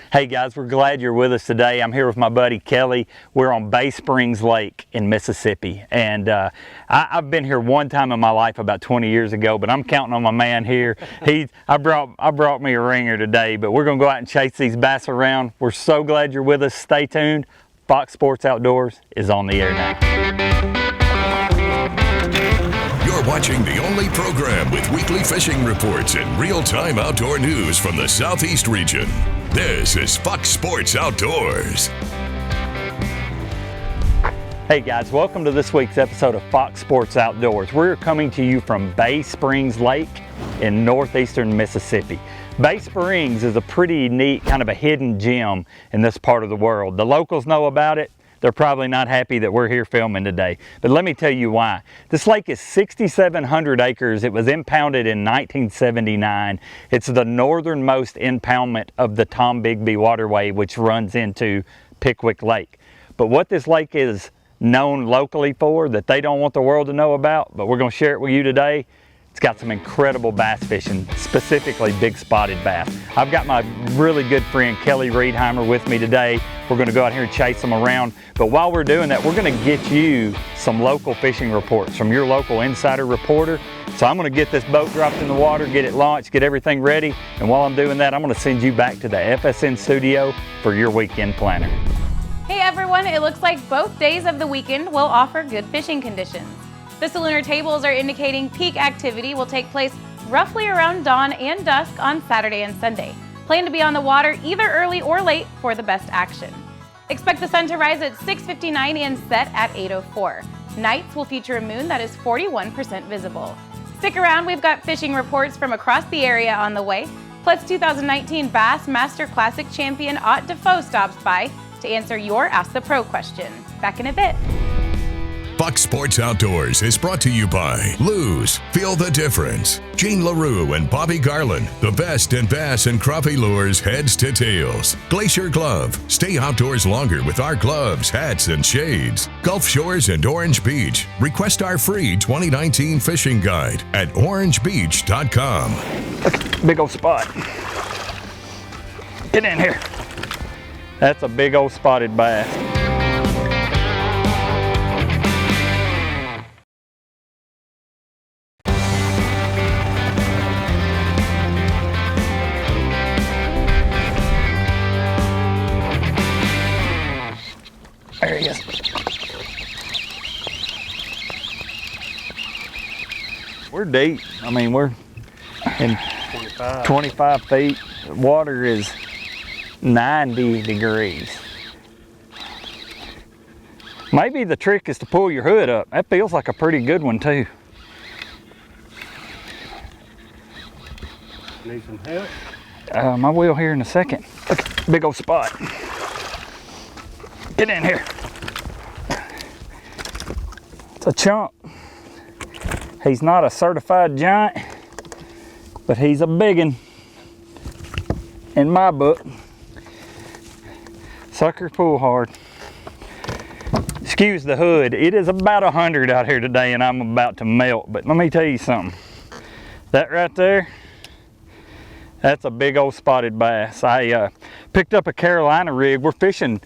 Hey guys, we're glad you're with us today. I'm here with my buddy Kelly. We're on Bay Springs Lake in Mississippi, and I've been here one time in my life about 20 years ago, but I'm counting on my man here. I brought me a ringer today, but we're gonna go out and chase these bass around. We're so glad you're with us. Stay tuned. Fox Sports Outdoors is on the air now. You're watching the only program with weekly fishing reports and real-time outdoor news from the Southeast region. This is Fox Sports Outdoors. Hey guys, welcome to this week's episode of Fox Sports Outdoors. We're coming to you from Bay Springs Lake in northeastern Mississippi. Bay Springs is a pretty neat, kind of a hidden gem in this part of the world. The locals know about it. They're probably not happy that we're here filming today, but let me tell you why. This lake is 6,700 acres. It was impounded in 1979. It's the northernmost impoundment of the Tombigbee Waterway, which runs into Pickwick Lake. But what this lake is known locally for, that they don't want the world to know about, but we're going to share it with you today. It's got some incredible bass fishing, specifically big spotted bass. I've got my really good friend Kelly Reedheimer with me today. We're going to go out here and chase them around. But while we're doing that, we're going to get you some local fishing reports from your local insider reporter. So I'm going to get this boat dropped in the water, get it launched, get everything ready. And while I'm doing that, I'm going to send you back to the FSN studio for your weekend planner. Hey everyone, it looks like both days of the weekend will offer good fishing conditions. The Solunar tables are indicating peak activity will take place roughly around dawn and dusk on Saturday and Sunday. Plan to be on the water either early or late for the best action. Expect the sun to rise at 6:59 and set at 8:04. Nights will feature a moon that is 41% visible. Stick around, we've got fishing reports from across the area on the way, plus 2019 Bass Master Classic champion Ott Defoe stops by to answer your Ask the Pro question. Back in a bit. Fox Sports Outdoors is brought to you by Lew's. Feel the difference. Gene LaRue and Bobby Garland. The best in bass and crappie lures, heads to tails. Glacier Glove. Stay outdoors longer with our gloves, hats, and shades. Gulf Shores and Orange Beach. Request our free 2019 fishing guide at orangebeach.com. Big old spot. Get in here. That's a big old spotted bass. There he is. We're deep. I mean, we're in 25 feet. The water is 90 degrees. Maybe the trick is to pull your hood up. That feels like a pretty good one too. Need some help? I will here in a second. Look, big old spot. Get in here. It's a chunk. He's not a certified giant, but he's a biggin in my book. Sucker pull hard. Excuse the hood. It is about 100 out here today and I'm about to melt, but let me tell you something. That right there, that's a big old spotted bass. I picked up a Carolina rig. We're fishing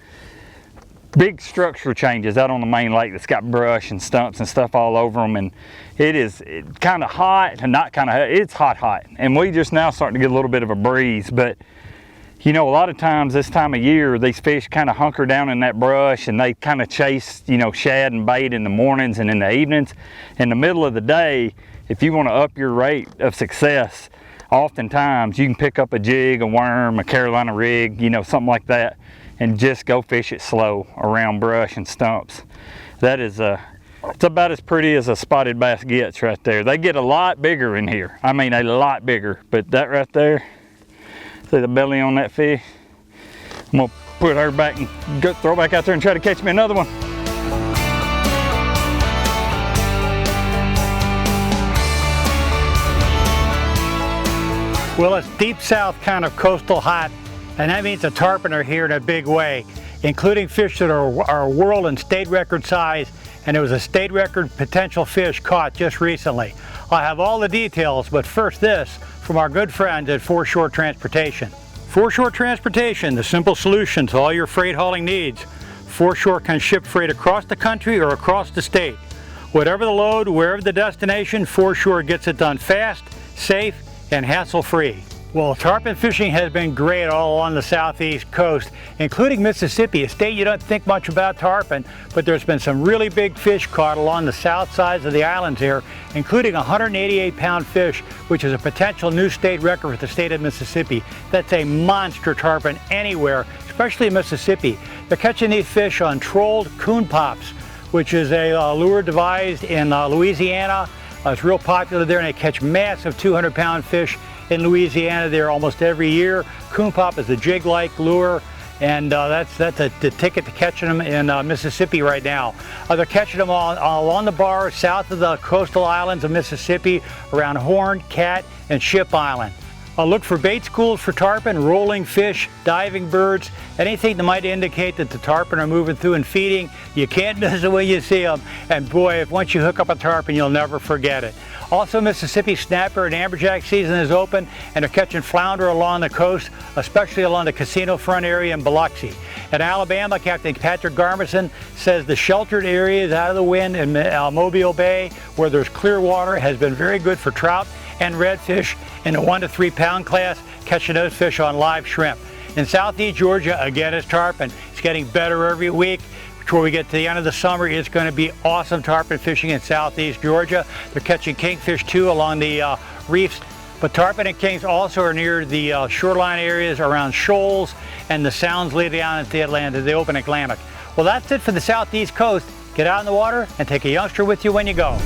big structural changes out on the main lake that's got brush and stumps and stuff all over them, and it's kind of hot, and not kind of hot, it's hot, and we just now starting to get a little bit of a breeze. But you know, a lot of times this time of year these fish kind of hunker down in that brush and they kind of chase, you know, shad and bait in the mornings and in the evenings. In the middle of the day, if you want to up your rate of success, oftentimes you can pick up a jig, a worm, a Carolina rig, you know, something like that, and just go fish it slow around brush and stumps. That is it's about as pretty as a spotted bass gets right there. They get a lot bigger in here. I mean, a lot bigger, but that right there, see the belly on that fish? I'm gonna put her back and go throw back out there and try to catch me another one. Well, it's deep south kind of coastal hot, and that means the tarpon are here in a big way, including fish that are world and state record size, and there was a state record potential fish caught just recently. I have all the details, but first this from our good friends at Foreshore Transportation. Foreshore Transportation, the simple solution to all your freight hauling needs. Foreshore can ship freight across the country or across the state. Whatever the load, wherever the destination, Foreshore gets it done fast, safe, and hassle-free. Well, tarpon fishing has been great all along the southeast coast, including Mississippi, a state you don't think much about tarpon, but there's been some really big fish caught along the south sides of the islands here, including a 188-pound fish, which is a potential new state record for the state of Mississippi. That's a monster tarpon anywhere, especially in Mississippi. They're catching these fish on trolled coon pops, which is a lure devised in Louisiana. It's real popular there, and they catch massive 200-pound fish in Louisiana there almost every year. Coon pop is a jig-like lure, and that's the ticket to catching them in Mississippi right now. They're catching them along the bar south of the coastal islands of Mississippi, around Horn, Cat, and Ship Island. Look for bait schools for tarpon, rolling fish, diving birds, anything that might indicate that the tarpon are moving through and feeding. You can't miss it when you see them. And boy, if once you hook up a tarpon, you'll never forget it. Also, Mississippi snapper and amberjack season is open, and they're catching flounder along the coast, especially along the Casino Front area in Biloxi. In Alabama, Captain Patrick Garmison says the sheltered areas out of the wind in Mobile Bay, where there's clear water, has been very good for trout and redfish in the 1 to 3 pound class, catching those fish on live shrimp. In southeast Georgia, again, it's tarpon. It's getting better every week. Before we get to the end of the summer, it's going to be awesome tarpon fishing in southeast Georgia. They're catching kingfish too along the reefs, but tarpon and kings also are near the shoreline areas around shoals and the sounds leading down into the open Atlantic. Well, that's it for the southeast coast. Get out in the water and take a youngster with you when you go.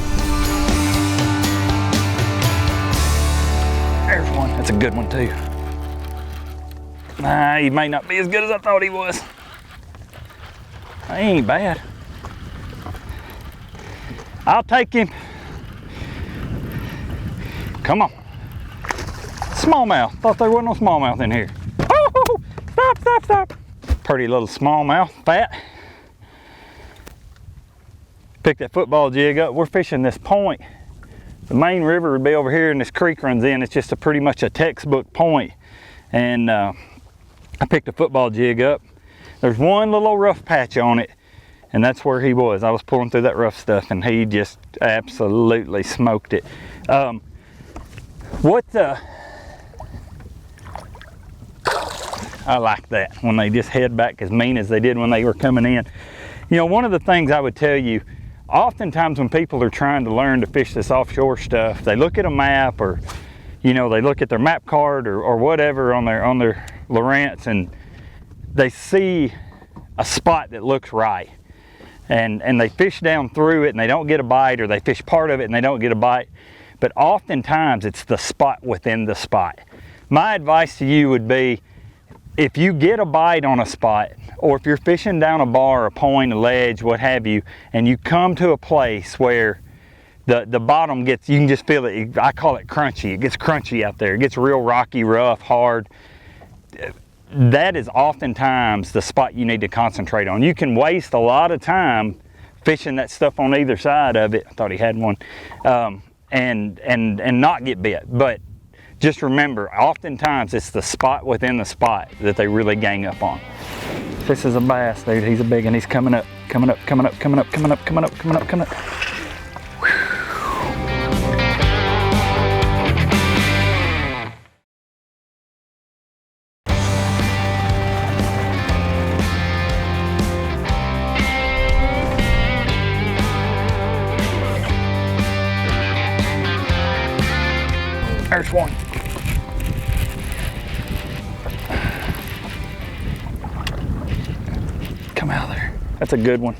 There's one. That's a good one too. Nah, he may not be as good as I thought he was. He ain't bad. I'll take him. Come on. Smallmouth. Thought there wasn't no smallmouth in here. Oh, stop, stop, stop. Pretty little smallmouth, fat. Pick that football jig up. We're fishing this point. The main river would be over here and this creek runs in. It's just pretty much a textbook point. And I picked a football jig up. There's one little rough patch on it, and that's where he was. I was pulling through that rough stuff, and he just absolutely smoked it. I like that, when they just head back as mean as they did when they were coming in. You know, one of the things I would tell you, oftentimes when people are trying to learn to fish this offshore stuff, they look at a map, or, you know, they look at their map card or whatever on their Lowrance, and they see a spot that looks right, and they fish down through it and they don't get a bite, or they fish part of it and they don't get a bite. But oftentimes it's the spot within the spot. My advice to you would be, if you get a bite on a spot, or if you're fishing down a bar, a point, a ledge, what have you, and you come to a place where the bottom gets, you can just feel it, I call it crunchy. It gets crunchy out there. It gets real rocky, rough, hard. That is oftentimes the spot you need to concentrate on. You can waste a lot of time fishing that stuff on either side of it. I thought he had one, and not get bit. But just remember, oftentimes it's the spot within the spot that they really gang up on. This is a bass, dude. He's a big one. He's coming up, coming up, coming up, coming up, coming up, coming up, coming up, coming up. There's one. Come out there. That's a good one.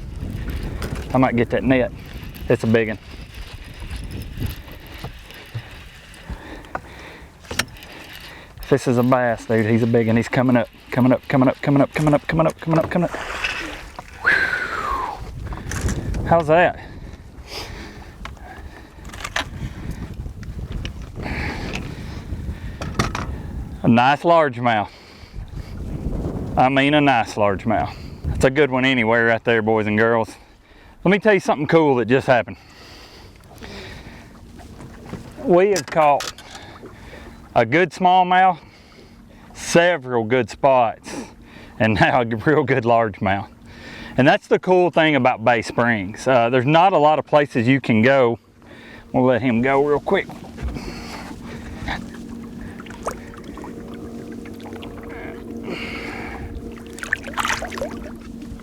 I might get that net. It's a big one. This is a bass, dude. He's a big one. He's coming up, coming up, coming up, coming up, coming up, coming up, coming up, coming up. Whew. How's that? A nice largemouth. I mean, a nice largemouth. That's a good one anywhere right there, boys and girls. Let me tell you something cool that just happened. We have caught a good smallmouth several good spots, and now a real good largemouth. And that's the cool thing about Bay Springs. There's not a lot of places you can go. We'll let him go real quick.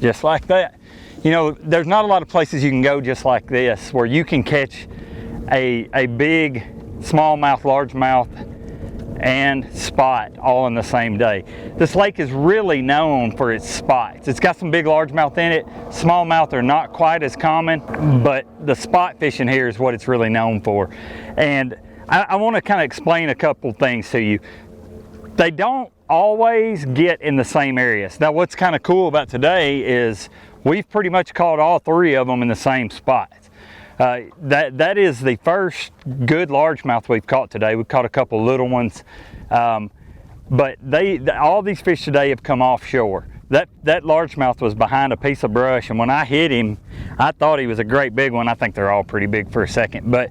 Just like that. You know, there's not a lot of places you can go just like this where you can catch a big smallmouth, largemouth, and spot all in the same day. This lake is really known for its spots. It's got some big largemouth in it. Smallmouth are not quite as common, but the spot fishing here is what it's really known for. And I want to kind of explain a couple things to you. They don't always get in the same areas. Now what's kind of cool about today is we've pretty much caught all three of them in the same spots. That is the first good largemouth we've caught today. We've caught a couple little ones, but all these fish today have come offshore. That largemouth was behind a piece of brush, and when I hit him, I thought he was a great big one. I think they're all pretty big for a second, but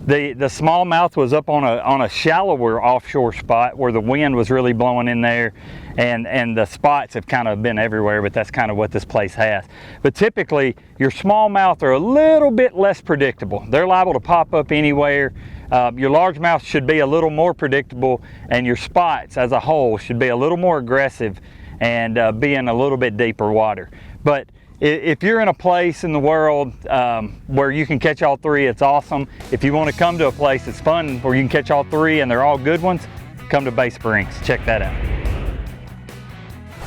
the smallmouth was up on a shallower offshore spot where the wind was really blowing in there, and the spots have kind of been everywhere, but that's kind of what this place has. But typically your smallmouth are a little bit less predictable. They're liable to pop up anywhere. Your largemouth should be a little more predictable, and your spots as a whole should be a little more aggressive and be in a little bit deeper water. But if you're in a place in the world where you can catch all three, it's awesome. If you want to come to a place that's fun where you can catch all three and they're all good ones, come to Bay Springs. Check that out.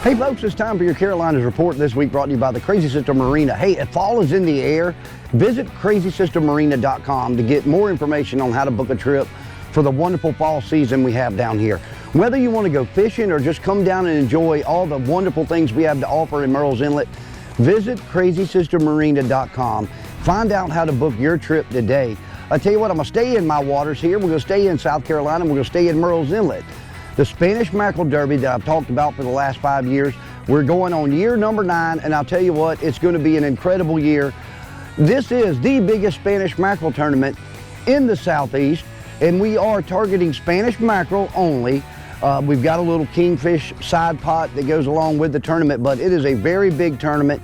Hey folks, it's time for your Carolinas Report this week, brought to you by the Crazy Sister Marina. Hey, if fall is in the air, visit crazysistermarina.com to get more information on how to book a trip for the wonderful fall season we have down here. Whether you want to go fishing or just come down and enjoy all the wonderful things we have to offer in Murrells Inlet, visit crazysistermarina.com. Find out how to book your trip today. I tell you what, I'm going to stay in my waters here. We're going to stay in South Carolina. We're going to stay in Murrells Inlet. The Spanish Mackerel Derby that I've talked about for the last 5 years, we're going on year number 9, and I'll tell you what, it's going to be an incredible year. This is the biggest Spanish mackerel tournament in the Southeast, and we are targeting Spanish mackerel only. We've got a little kingfish side pot that goes along with the tournament, but it is a very big tournament.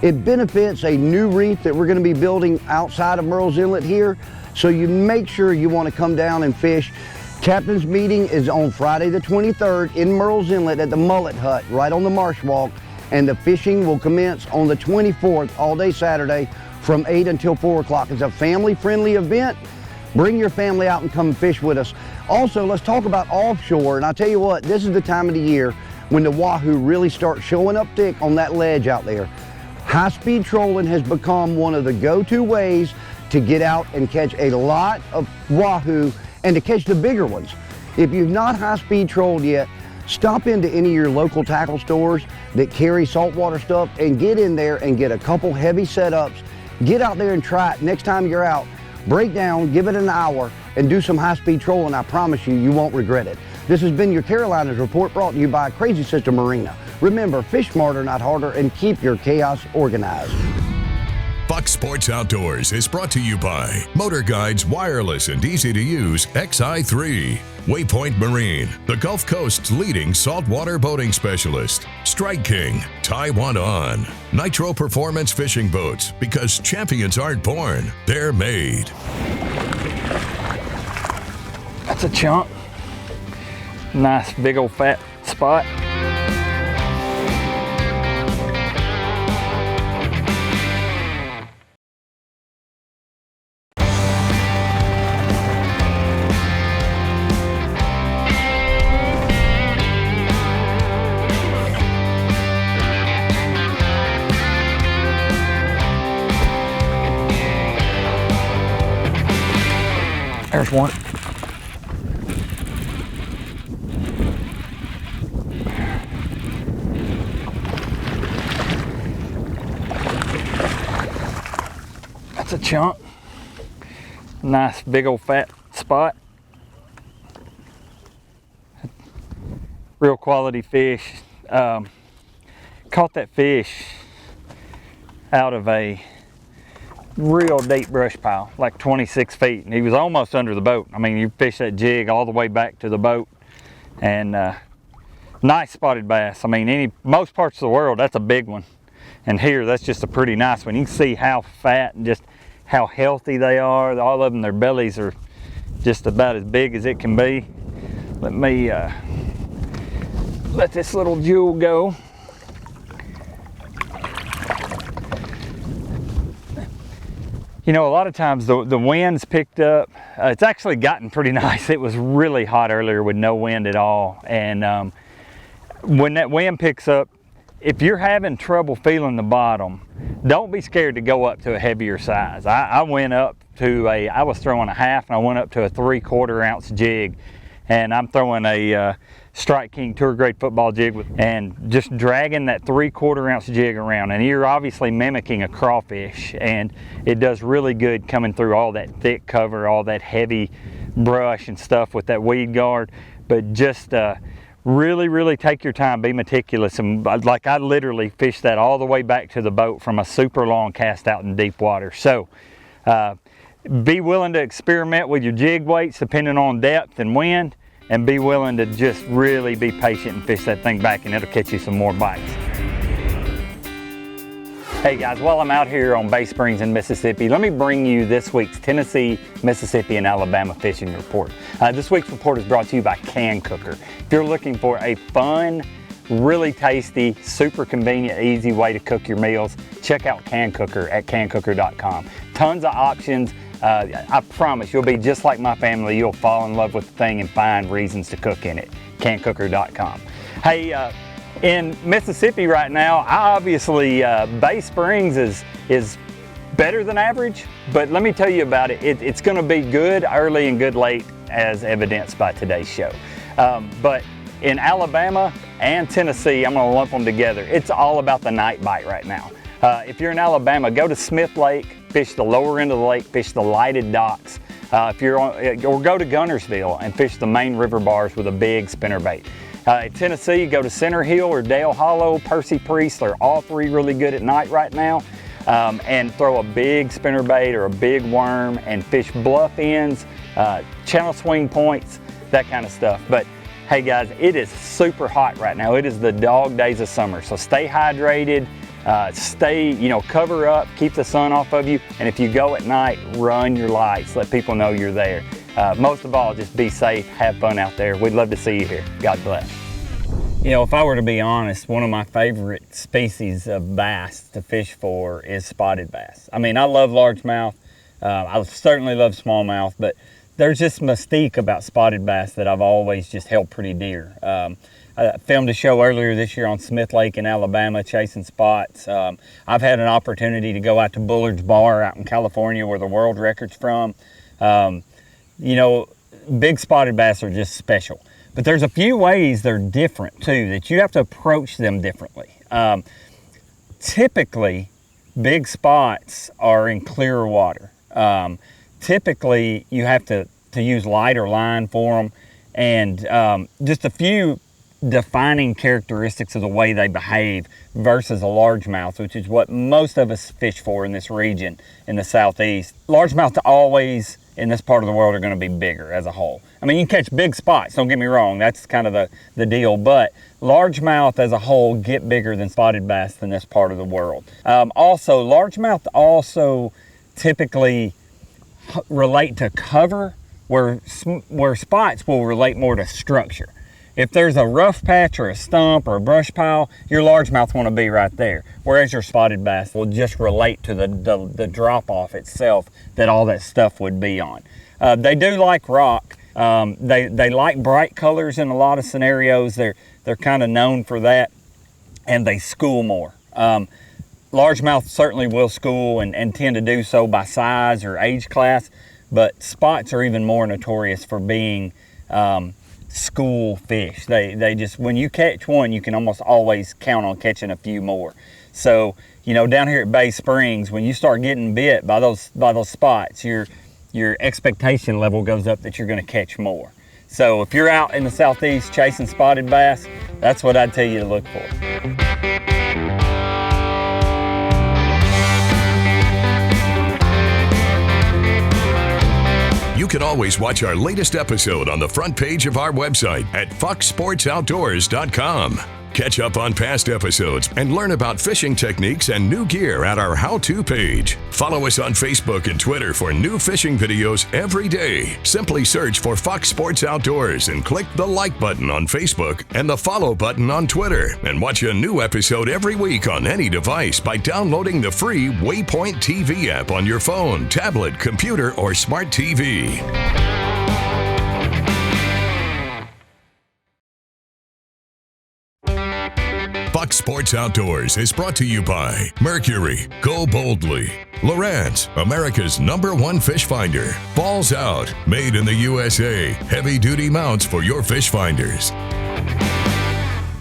It benefits a new reef that we're going to be building outside of Murrells Inlet here, so you make sure you want to come down and fish. Captain's meeting is on Friday the 23rd in Murrells Inlet at the Mullet Hut right on the Marsh Walk, and the fishing will commence on the 24th all day Saturday from 8 until 4 o'clock. It's a family-friendly event. Bring your family out and come and fish with us. Also, let's talk about offshore, and I'll tell you what, this is the time of the year when the wahoo really start showing up thick on that ledge out there. High-speed trolling has become one of the go-to ways to get out and catch a lot of wahoo and to catch the bigger ones. If you've not high-speed trolled yet, stop into any of your local tackle stores that carry saltwater stuff and get in there and get a couple heavy setups. Get out there and try it. Next time you're out, break down, give it an hour, and do some high-speed trolling. I promise you, you won't regret it. This has been your Carolinas Report, brought to you by Crazy Sister Marina. Remember, fish smarter, not harder, and keep your chaos organized. Buck Sports Outdoors is brought to you by MotorGuide's wireless and easy-to-use XI3. Waypoint Marine, the Gulf Coast's leading saltwater boating specialist. Strike King, tie one on. NITRO Performance Fishing Boats, because champions aren't born, they're made. That's a chunk. Nice big old fat spot. There's one. That's a chunk. Nice big old fat spot. Real quality fish. Caught that fish out of a real deep brush pile, like 26 feet, and he was almost under the boat. I mean, you fish that jig all the way back to the boat, and nice spotted bass. I mean, most parts of the world, that's a big one. And here, that's just a pretty nice one. You can see how fat and just how healthy they are. All of them, their bellies are just about as big as it can be. Let me let this little jewel go. You know, a lot of times the wind's picked up. It's actually gotten pretty nice. It was really hot earlier with no wind at all. And when that wind picks up, if you're having trouble feeling the bottom, don't be scared to go up to a heavier size. I went up to I was throwing a half, and I went up to a 3/4 ounce jig. And I'm throwing a Strike King Tour Grade football jig and just dragging that 3/4 ounce jig around. And you're obviously mimicking a crawfish, and it does really good coming through all that thick cover, all that heavy brush and stuff with that weed guard. But just really take your time, be meticulous. And like, I literally fished that all the way back to the boat from a super long cast out in deep water. So be willing to experiment with your jig weights depending on depth and wind, and be willing to just really be patient and fish that thing back, and it'll catch you some more bites. Hey guys, while I'm out here on Bay Springs in Mississippi, let me bring you this week's Tennessee, Mississippi, and Alabama fishing report. This week's report is brought to you by Can Cooker. If you're looking for a fun, really tasty, super convenient, easy way to cook your meals, check out Can Cooker at cancooker.com. Tons of options. I promise you'll be just like my family. You'll fall in love with the thing and find reasons to cook in it. cancooker.com. Hey, in Mississippi right now, obviously Bay Springs is better than average, but let me tell you about it. It's going to be good early and good late, as evidenced by today's show. But in Alabama and Tennessee, I'm going to lump them together. It's all about the night bite right now. If you're in Alabama, go to Smith Lake, fish the lower end of the lake, fish the lighted docks. Or go to Gunnersville and fish the main river bars with a big spinnerbait. In Tennessee, go to Center Hill or Dale Hollow, Percy Priest. They're all three really good at night right now. And throw a big spinnerbait or a big worm and fish bluff ends, channel swing points, that kind of stuff. But hey guys, it is super hot right now. It is the dog days of summer. So stay hydrated, cover up, keep the sun off of you. And if you go at night, run your lights. Let people know you're there. Most of all, just be safe, have fun out there. We'd love to see you here. God bless. You know, if I were to be honest, one of my favorite species of bass to fish for is spotted bass. I mean, I love largemouth. I certainly love smallmouth, but there's just mystique about spotted bass that I've always just held pretty dear. I filmed a show earlier this year on Smith Lake in Alabama, chasing spots. I've had an opportunity to go out to Bullard's Bar out in California, where the world record's from. You know, big spotted bass are just special. But there's a few ways they're different too, that you have to approach them differently. Typically, big spots are in clearer water. Typically, you have to use lighter line for them, and just a few defining characteristics of the way they behave versus a largemouth, which is what most of us fish for in this region in the southeast. Largemouth always in this part of the world are going to be bigger as a whole. I mean, you can catch big spots, don't get me wrong, that's kind of the deal, but largemouth as a whole get bigger than spotted bass in this part of the world. Also, largemouth also typically relate to cover, where spots will relate more to structure. If there's a rough patch or a stump or a brush pile, your largemouth want to be right there. Whereas your spotted bass will just relate to the drop-off itself that all that stuff would be on. They do like rock. They like bright colors in a lot of scenarios. They're kind of known for that, and they school more. Largemouth certainly will school and tend to do so by size or age class, but spots are even more notorious for being school fish. They just, when you catch one, you can almost always count on catching a few more. So, you know, down here at Bay Springs, when you start getting bit by those spots, your expectation level goes up that you're going to catch more. So if you're out in the southeast chasing spotted bass, that's what I'd tell you to look for. You can always watch our latest episode on the front page of our website at foxsportsoutdoors.com. Catch up on past episodes and learn about fishing techniques and new gear at our how-to page. Follow us on Facebook and Twitter for new fishing videos every day. Simply search for Fox Sports Outdoors and click the like button on Facebook and the follow button on Twitter, and watch a new episode every week on any device by downloading the free Waypoint TV app on your phone, tablet, computer, or smart TV. Fox Sports Outdoors is brought to you by Mercury, Go Boldly, Lowrance, America's #1 fish finder, Balls Out, made in the USA, heavy-duty mounts for your fish finders.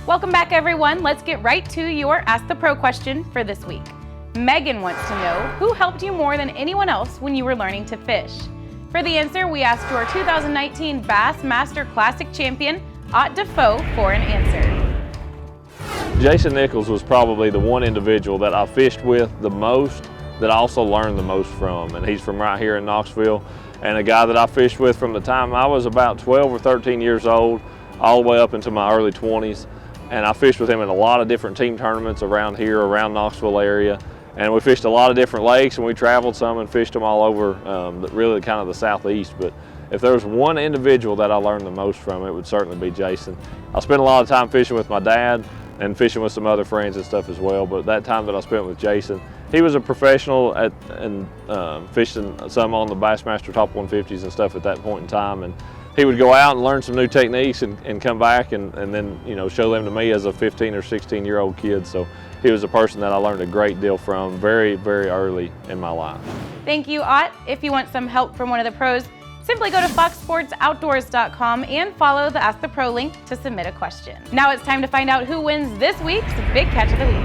Welcome back, everyone. Let's get right to your Ask the Pro question for this week. Megan wants to know, who helped you more than anyone else when you were learning to fish? For the answer, we asked your 2019 Bass Master Classic champion, Ott Defoe, for an answer. Jason Nichols was probably the one individual that I fished with the most, that I also learned the most from, and he's from right here in Knoxville, and a guy that I fished with from the time I was about 12 or 13 years old all the way up into my early 20s, and I fished with him in a lot of different team tournaments around here, around Knoxville area, and we fished a lot of different lakes, and we traveled some and fished them all over really kind of the Southeast. But if there was one individual that I learned the most from, it would certainly be Jason. I spent a lot of time fishing with my dad and fishing with some other friends and stuff as well, but that time that I spent with Jason, he was a professional and fishing some on the Bassmaster Top 150s and stuff at that point in time, and he would go out and learn some new techniques and come back and then, you know, show them to me as a 15 or 16-year-old kid. So he was a person that I learned a great deal from very, very early in my life. Thank you, Ott. If you want some help from one of the pros, simply go to foxsportsoutdoors.com and follow the Ask the Pro link to submit a question. Now it's time to find out who wins this week's Big Catch of the Week.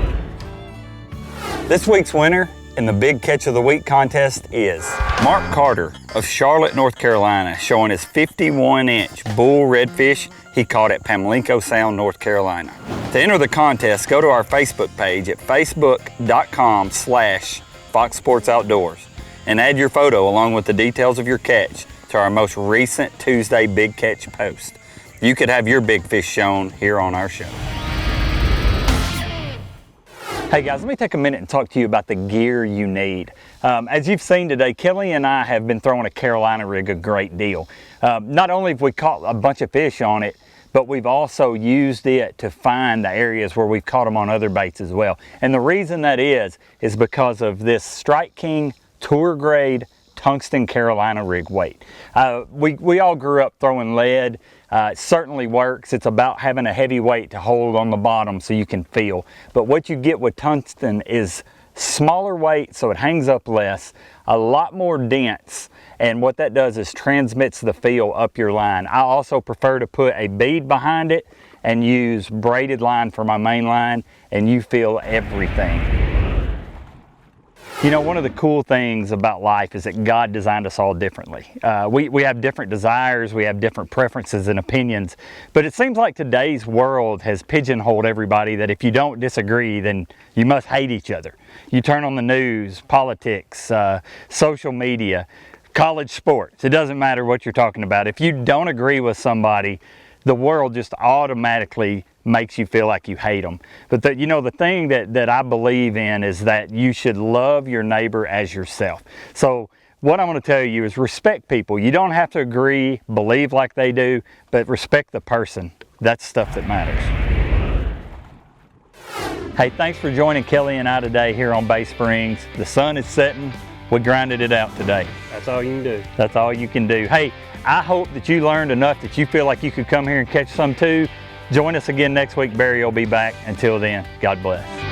This week's winner in the Big Catch of the Week contest is Mark Carter of Charlotte, North Carolina, showing his 51-inch bull redfish he caught at Pamlico Sound, North Carolina. To enter the contest, go to our Facebook page at facebook.com/foxsportsoutdoors and add your photo along with the details of your catch to our most recent Tuesday Big Catch post. You could have your big fish shown here on our show. Hey guys, let me take a minute and talk to you about the gear you need. As you've seen today, Kelly and I have been throwing a Carolina rig a great deal. Not only have we caught a bunch of fish on it, but we've also used it to find the areas where we've caught them on other baits as well. And the reason that is because of this Strike King Tour Grade tungsten Carolina rig weight. We all grew up throwing lead. It certainly works. It's about having a heavy weight to hold on the bottom so you can feel. But what you get with tungsten is smaller weight, so it hangs up less, a lot more dense, and what that does is transmits the feel up your line. I also prefer to put a bead behind it and use braided line for my main line, and you feel everything. You know, one of the cool things about life is that God designed us all differently. We have different desires, we have different preferences and opinions, but it seems like today's world has pigeonholed everybody that if you don't disagree, then you must hate each other. You turn on the news, politics, social media, college sports, it doesn't matter what you're talking about. If you don't agree with somebody, the world just automatically makes you feel like you hate them. But the thing that I believe in is that you should love your neighbor as yourself. So what I'm going to tell you is respect people. You don't have to agree, believe like they do, but respect the person. That's stuff that matters. Hey, thanks for joining Kelly and I today here on Bay Springs. The sun is setting. We grinded it out today. That's all you can do. That's all you can do. Hey, I hope that you learned enough that you feel like you could come here and catch some too. Join us again next week. Barry will be back. Until then, God bless.